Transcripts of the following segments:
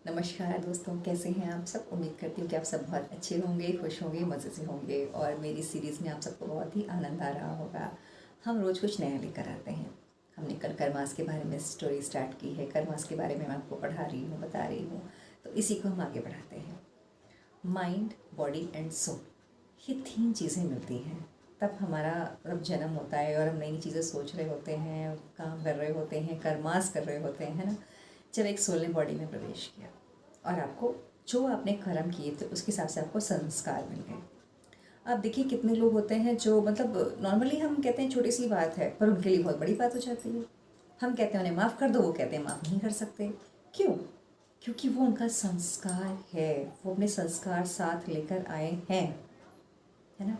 नमस्कार दोस्तों, कैसे हैं आप सब। उम्मीद करती हूँ कि आप सब बहुत अच्छे होंगे, खुश होंगे, मज़े से होंगे और मेरी सीरीज़ में आप सबको बहुत ही आनंद आ रहा होगा। हम रोज़ कुछ नया लेकर आते हैं। हमने कल कर्मास के बारे में स्टोरी स्टार्ट की है। कर्मास के बारे में मैं आपको पढ़ा रही हूँ, बता रही हूँ, तो इसी को हम आगे बढ़ाते हैं। माइंड, बॉडी एंड सोल, ये 3 चीज़ें मिलती हैं तब हमारा मतलब जन्म होता है और हम नई चीज़ें सोच रहे होते हैं, काम कर रहे होते हैं, कर्मास कर रहे होते हैं, है ना। जब एक सोल ने बॉडी में प्रवेश किया और आपको जो आपने कर्म किए थे उसके हिसाब से आपको संस्कार मिल गए। अब देखिए कितने लोग होते हैं जो मतलब नॉर्मली हम कहते हैं छोटी सी बात है पर उनके लिए बहुत बड़ी बात हो जाती है। हम कहते हैं उन्हें माफ़ कर दो, वो कहते हैं माफ़ नहीं कर सकते। क्यों? क्योंकि वो उनका संस्कार है, वो अपने संस्कार साथ लेकर आए हैं, है ना।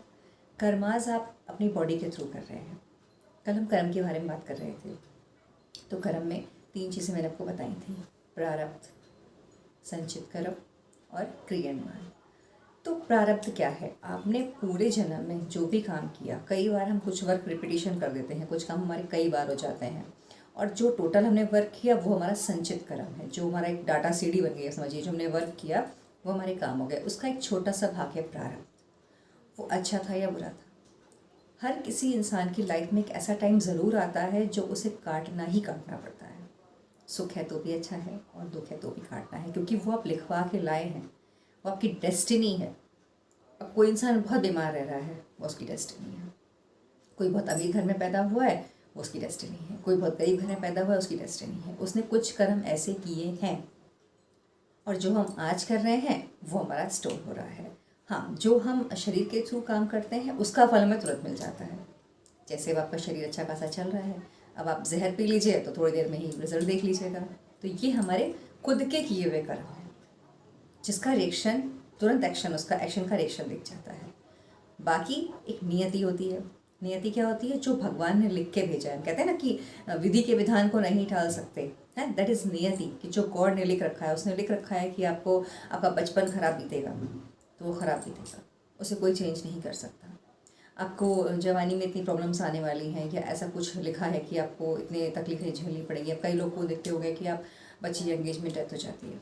कर्माज आप अपनी बॉडी के थ्रू कर रहे हैं। कल हम कर्म के बारे में बात कर रहे थे, तो कर्म में 3 चीज़ें मैंने आपको बताई थी। प्रारब्ध, संचित कर्म और क्रियान्वयन। तो प्रारब्ध क्या है? आपने पूरे जन्म में जो भी काम किया, कई बार हम कुछ वर्क रिपीटिशन कर देते हैं, कुछ काम हमारे कई बार हो जाते हैं, और जो टोटल हमने वर्क किया वो हमारा संचित कर्म है, जो हमारा एक डाटा सीडी बन गई है, समझिए। जो हमने वर्क किया वो हमारे काम हो गया, उसका एक छोटा सा भाग है प्रारब्ध। वो अच्छा था या बुरा था। हर किसी इंसान की लाइफ में एक ऐसा टाइम ज़रूर आता है जो उसे काटना ही काटना पड़ता है। सुख है तो भी अच्छा है और दुख है तो भी काटना है, क्योंकि वो आप लिखवा के लाए हैं, वो आपकी डेस्टिनी है। अब कोई इंसान बहुत बीमार रह रहा है, वो उसकी डेस्टिनी है। कोई बहुत अमीर घर में पैदा हुआ है, वो उसकी डेस्टिनी है। कोई बहुत गरीब घर में पैदा हुआ है, उसकी डेस्टिनी है। उसने कुछ कर्म ऐसे किए हैं और जो हम आज कर रहे हैं वो हमारा स्टोर हो रहा है। हाँ, जो हम शरीर के थ्रू काम करते हैं उसका फल हमें तुरंत मिल जाता है। जैसे अब आपका शरीर अच्छा खासा चल रहा है, अब आप जहर पी लीजिए तो थोड़ी देर में ही रिजल्ट देख लीजिएगा। तो ये हमारे खुद के किए हुए कर्म हैं, जिसका रिएक्शन तुरंत एक्शन, उसका एक्शन का रिएक्शन दिख जाता है। बाकी एक नियति होती है। नियति क्या होती है? जो भगवान ने लिख के भेजा है। हम कहते हैं ना कि विधि के विधान को नहीं टाल सकते हैं, दैट इज़ नियति। कि जो गॉड ने लिख रखा है, उसने लिख रखा है कि आपको आपका बचपन खराब बीतेगा तो वो खराब बीतेगा, उसे कोई चेंज नहीं कर सकता। आपको जवानी में इतनी प्रॉब्लम्स आने वाली हैं, या ऐसा कुछ लिखा है कि आपको इतने तकलीफें झेलनी पड़ेगी। अब कई लोग को देखते हो गए कि आप बच्ची यंग एज में डेथ हो जाती है,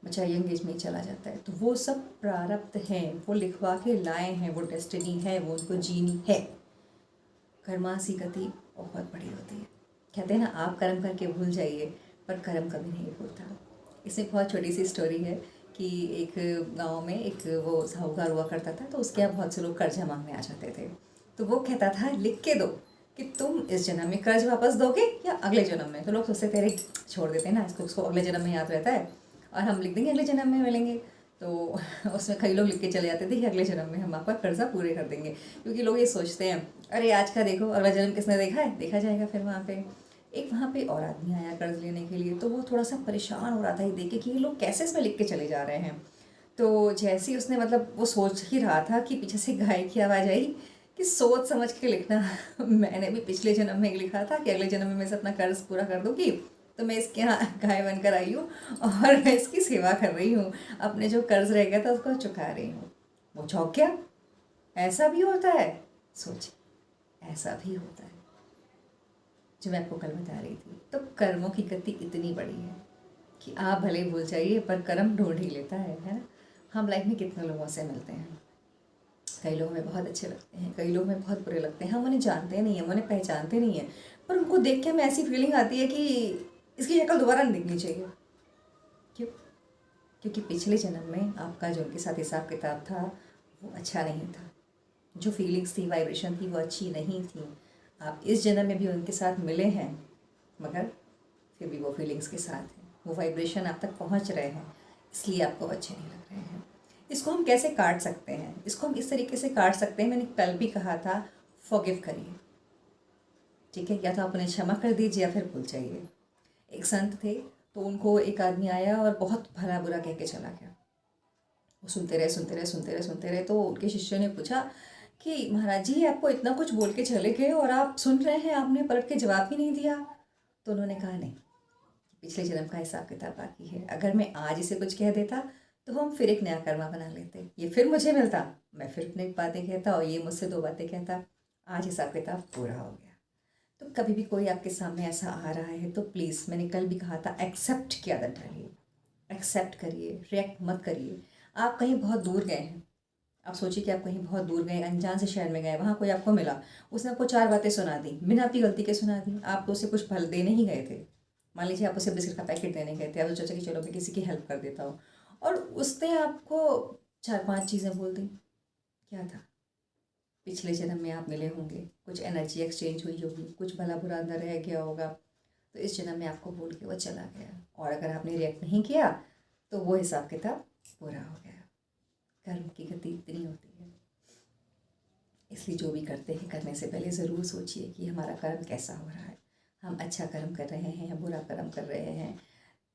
बच्चा यंग एज में ही चला जाता है, तो वो सब प्रारब्ध हैं, वो लिखवा के लाए हैं, वो डेस्टिनी है, वो उनको जीनी है। कर्मासी गति बहुत बड़ी होती है। कहते हैं ना, आप कर्म करके भूल जाइए पर कर्म कभी नहीं भूलता। इसमें बहुत छोटी सी स्टोरी है कि एक गांव में एक वो साहूकार हुआ करता था, तो उसके यहाँ बहुत से लोग कर्जा मांगने आ जाते थे। तो वो कहता था लिख के दो कि तुम इस जन्म में कर्ज वापस दोगे या अगले जन्म में। तो लोग सोचते तेरे छोड़ देते हैं ना, इसको उसको अगले जन्म में याद रहता है और हम लिख देंगे अगले जन्म में मिलेंगे। तो उसमें कई लोग लिख के चले जाते थे कि अगले जन्म में हम आपका कर्जा पूरे कर देंगे, क्योंकि लोग ये सोचते हैं अरे आज का देखो, अगला जन्म किसने देखा है, देखा जाएगा फिर वहाँ पे। एक वहाँ पे और आदमी आया कर्ज लेने के लिए, तो वो थोड़ा सा परेशान हो रहा था ये देख के कि ये लोग कैसे इसमें लिख के चले जा रहे हैं। तो जैसे ही उसने मतलब वो सोच ही रहा था कि पीछे से गाय की आवाज़ आई कि सोच समझ के लिखना। मैंने भी पिछले जन्म में लिखा था कि अगले जन्म में मैं अपना कर्ज पूरा कर दूंगी, तो मैं इसके यहाँ गाय बनकर आई हूँ और मैं इसकी सेवा कर रही हूँ, अपने जो कर्ज रह गया था उसको चुका रही हूँ। वो चौंक गया, ऐसा भी होता है? सोचिए, ऐसा भी होता है जो मैं आपको कल बता रही थी। तो कर्मों की गति इतनी बड़ी है कि आप भले भूल जाइए पर कर्म ढूंढ ही लेता है ना। हम लाइफ में कितने लोगों से मिलते हैं, कई लोग हमें बहुत अच्छे लगते हैं, कई लोग हमें बहुत बुरे लगते हैं। हम उन्हें जानते नहीं हैं, हम उन्हें पहचानते नहीं हैं, पर उनको देख के हमें ऐसी फीलिंग आती है कि इसकी शक्ल दोबारा नहीं दिखनी चाहिए। क्यों? क्योंकि पिछले जन्म में आपका जो उनके साथ हिसाब किताब था वो अच्छा नहीं था, जो फीलिंग्स थी, वाइब्रेशन थी, वो अच्छी नहीं थी। आप इस जन्म में भी उनके साथ मिले हैं, मगर फिर भी वो फीलिंग्स के साथ हैं, वो वाइब्रेशन आप तक पहुंच रहे हैं, इसलिए आपको अच्छे नहीं लग रहे हैं। इसको हम कैसे काट सकते हैं? इसको हम इस तरीके से काट सकते हैं, मैंने कल भी कहा था, फॉरगिव करिए। ठीक है, या तो आप उन्हें क्षमा कर दीजिए या फिर भूल जाइए। एक संत थे, तो उनको एक आदमी आया और बहुत भला बुरा कह के चला गया। वो सुनते रहे सुनते रहे सुनते रहे सुनते रहे, तो उनके शिष्यों ने पूछा कि महाराज जी, आपको इतना कुछ बोल के चले गए और आप सुन रहे हैं, आपने पलट के जवाब भी नहीं दिया। तो उन्होंने कहा नहीं, पिछले जन्म का हिसाब किताब बाकी है। अगर मैं आज इसे कुछ कह देता तो हम फिर एक नया कर्मा बना लेते, ये फिर मुझे मिलता, मैं फिर अपनी बातें कहता और ये मुझसे 2 बातें कहता। आज हिसाब किताब पूरा हो गया। तो कभी भी कोई आपके सामने ऐसा आ रहा है तो प्लीज़, मैंने कल भी कहा था, एक्सेप्ट की आदत डालिए। एक्सेप्ट करिए, रिएक्ट मत करिए। आप कहीं बहुत दूर गए हैं, आप सोचिए कि आप कहीं बहुत दूर गए, अनजान से शहर में गए, वहाँ कोई आपको मिला, उसने आपको 4 बातें सुना दी, बिना आपकी गलती के सुना दी। आप तो उसे कुछ फल देने ही गए थे, मान लीजिए आप उसे बिस्किट का पैकेट देने गए थे, आप सोचा कि चलो मैं किसी की हेल्प कर देता हूँ, और उसने आपको 4-5 चीज़ें बोल दी। क्या था? पिछले जन्म में आप मिले होंगे, कुछ एनर्जी एक्सचेंज हुई होगी, कुछ भला बुरा अंदर रह गया होगा, तो इस जन्म में आपको बोल के वो चला गया, और अगर आपने रिएक्ट नहीं किया तो वो हिसाब किताब पूरा हो गया। कर्म की गति इतनी होती है, इसलिए जो भी करते हैं करने से पहले ज़रूर सोचिए कि हमारा कर्म कैसा हो रहा है, हम अच्छा कर्म कर रहे हैं या बुरा कर्म कर रहे हैं।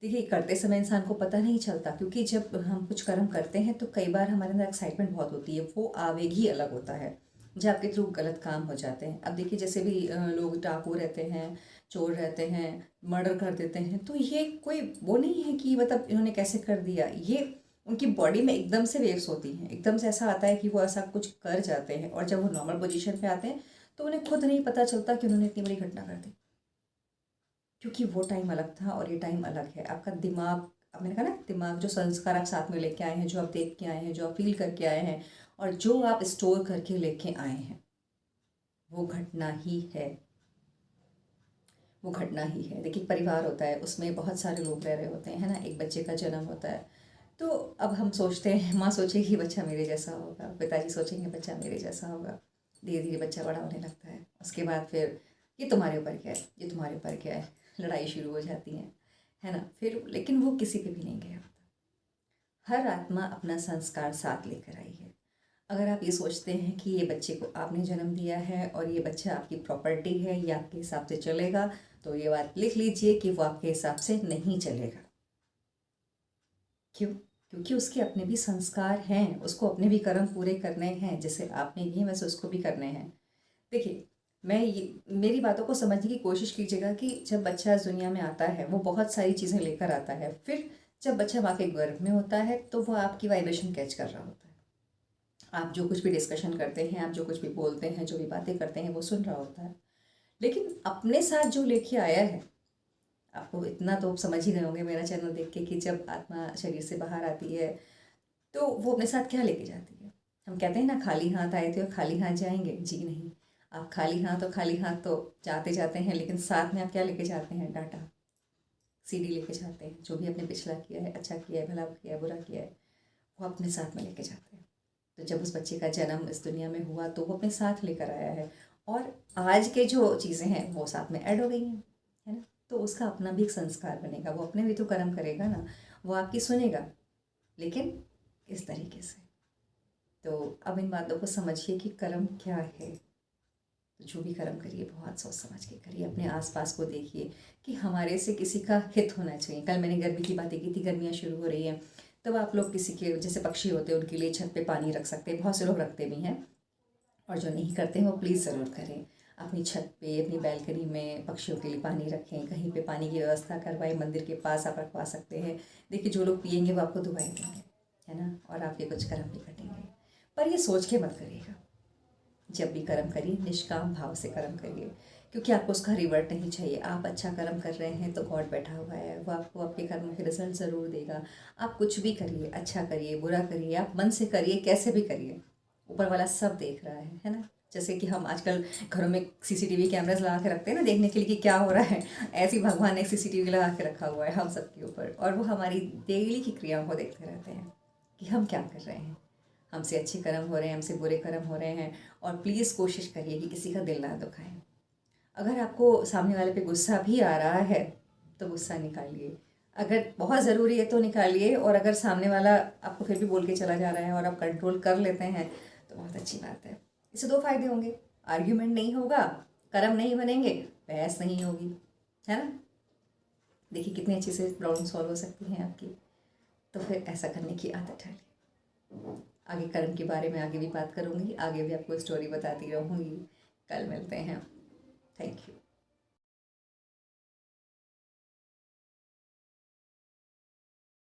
देखिए, करते समय इंसान को पता नहीं चलता, क्योंकि जब हम कुछ कर्म करते हैं तो कई बार हमारे अंदर एक्साइटमेंट बहुत होती है, वो आवेग ही अलग होता है जब आपके थ्रू गलत काम हो जाते हैं। अब देखिए, जैसे भी लोग डाकू रहते हैं, चोर रहते हैं, मर्डर कर देते हैं, तो ये कोई वो नहीं है कि मतलब इन्होंने कैसे कर दिया, ये उनकी बॉडी में एकदम से वेव्स होती हैं, एकदम से ऐसा आता है कि वो ऐसा कुछ कर जाते हैं, और जब वो नॉर्मल पोजीशन पे आते हैं तो उन्हें खुद नहीं पता चलता कि उन्होंने इतनी बड़ी घटना कर दी, क्योंकि वो टाइम अलग था और ये टाइम अलग है। आपका दिमाग, अब मैंने कहा ना, दिमाग जो संस्कार आप साथ में लेके आए हैं, जो आप देख के आए हैं, जो आप फील करके आए हैं, और जो आप स्टोर करके लेके आए हैं, वो घटना ही है, वो घटना ही है। देखिए, परिवार होता है, उसमें बहुत सारे लोग रह रहे होते हैं, है ना, एक बच्चे का जन्म होता है, तो अब हम सोचते हैं, माँ सोचेगी बच्चा मेरे जैसा होगा, पिताजी सोचेंगे बच्चा मेरे जैसा होगा, धीरे धीरे बच्चा बड़ा होने लगता है, उसके बाद फिर ये तुम्हारे ऊपर क्या है, ये तुम्हारे ऊपर क्या है, लड़ाई शुरू हो जाती है ना। फिर लेकिन वो किसी पे भी नहीं गया होता, हर आत्मा अपना संस्कार साथ लेकर आई है। अगर आप ये सोचते हैं कि ये बच्चे को आपने जन्म दिया है और ये बच्चा आपकी प्रॉपर्टी है, ये आपके हिसाब से चलेगा, तो ये बात लिख लीजिए कि वो आपके हिसाब से नहीं चलेगा। क्यों? क्योंकि उसके अपने भी संस्कार हैं, उसको अपने भी कर्म पूरे करने हैं, जैसे आपने किए वैसे उसको भी करने हैं। देखिए, मैं ये, मेरी बातों को समझने की कोशिश कीजिएगा कि जब बच्चा इस दुनिया में आता है वो बहुत सारी चीज़ें लेकर आता है, फिर जब बच्चा माँ के गर्भ में होता है तो वो आपकी वाइब्रेशन कैच कर रहा होता है, आप जो कुछ भी डिस्कशन करते हैं, आप जो कुछ भी बोलते हैं, जो भी बातें करते हैं, वो सुन रहा होता है। लेकिन अपने साथ जो लेके आया है, आपको इतना तो समझ ही गए होंगे मेरा चैनल देख के कि जब आत्मा शरीर से बाहर आती है तो वो अपने साथ क्या लेके जाती है। हम कहते हैं ना, खाली हाथ आए थे और खाली हाथ जाएंगे, जी नहीं। आप खाली हाथ और खाली हाथ तो जाते जाते हैं, लेकिन साथ में आप क्या लेके जाते हैं? डाटा, सीडी लेके जाते हैं, जो भी आपने पिछला किया है, अच्छा किया है, भला किया है, बुरा किया है, वो अपने साथ में लेके जाते हैं। तो जब उस बच्चे का जन्म इस दुनिया में हुआ तो वो अपने साथ लेकर आया है, और आज के जो चीज़ें हैं वो साथ में ऐड हो गई हैं, है ना। तो उसका अपना भी एक संस्कार बनेगा, वो अपने भी तो कर्म करेगा ना, वो आपकी सुनेगा, लेकिन इस तरीके से। तो अब इन बातों को समझिए कि कर्म क्या है। तो जो भी कर्म करिए बहुत सोच समझ के करिए, अपने आसपास को देखिए कि हमारे से किसी का हित होना चाहिए। कल मैंने गर्मी की बातें की थी, गर्मियाँ शुरू हो रही हैं, तब आप लोग किसी के, जैसे पक्षी होते हैं, उनके लिए छत पे पानी रख सकते हैं, बहुत से लोग रखते भी हैं, और जो नहीं करते हैं वो प्लीज़ ज़रूर करें। अपनी छत पे, अपनी बैल्कनी में पक्षियों के लिए पानी रखें, कहीं पे पानी की व्यवस्था करवाएं, मंदिर के पास आप रखवा सकते हैं। देखिए, जो लोग पिएंगे वो आपको दुआएं देंगे, है ना, और आपके कुछ कर्म भी कटेंगे। पर ये सोच के मत करिएगा, जब भी कर्म करिए निष्काम भाव से कर्म करिए, क्योंकि आपको उसका रिवर्ट नहीं चाहिए। आप अच्छा कर्म कर रहे हैं तो गॉड बैठा हुआ है, वो आपको आपके कर्म के रिजल्ट ज़रूर देगा। आप कुछ भी करिए, अच्छा करिए, बुरा करिए, आप मन से करिए, कैसे भी करिए, ऊपर वाला सब देख रहा है ना। जैसे कि हम आजकल घरों में सीसीटीवी कैमरास लगा के रखते हैं ना, देखने के लिए कि क्या हो रहा है, ऐसे ही भगवान ने सीसीटीवी लगा के रखा हुआ है हम सबके ऊपर, और वो हमारी डेली की क्रियाओं को देखते रहते हैं कि हम क्या कर रहे हैं, हमसे अच्छे कर्म हो रहे हैं, हमसे बुरे कर्म हो रहे हैं। और प्लीज़ कोशिश करिए कि किसी का दिल ना दुखाएं। अगर आपको सामने वाले पे गुस्सा भी आ रहा है तो गुस्सा निकालिए, अगर बहुत ज़रूरी है तो निकालिए, और अगर सामने वाला आपको फिर भी बोल के चला जा रहा है और आप कंट्रोल कर लेते हैं तो बहुत अच्छी बात है। इससे 2 फायदे होंगे, आर्ग्यूमेंट नहीं होगा, कर्म नहीं बनेंगे, बहस नहीं होगी, है ना। देखिए कितनी अच्छे से प्रॉब्लम सॉल्व हो सकती हैं आपकी। तो फिर ऐसा करने की आदत डालिए। आगे कर्म के बारे में आगे भी बात करूँगी, आगे भी आपको स्टोरी बताती रहूँगी। कल मिलते हैं। Thank you.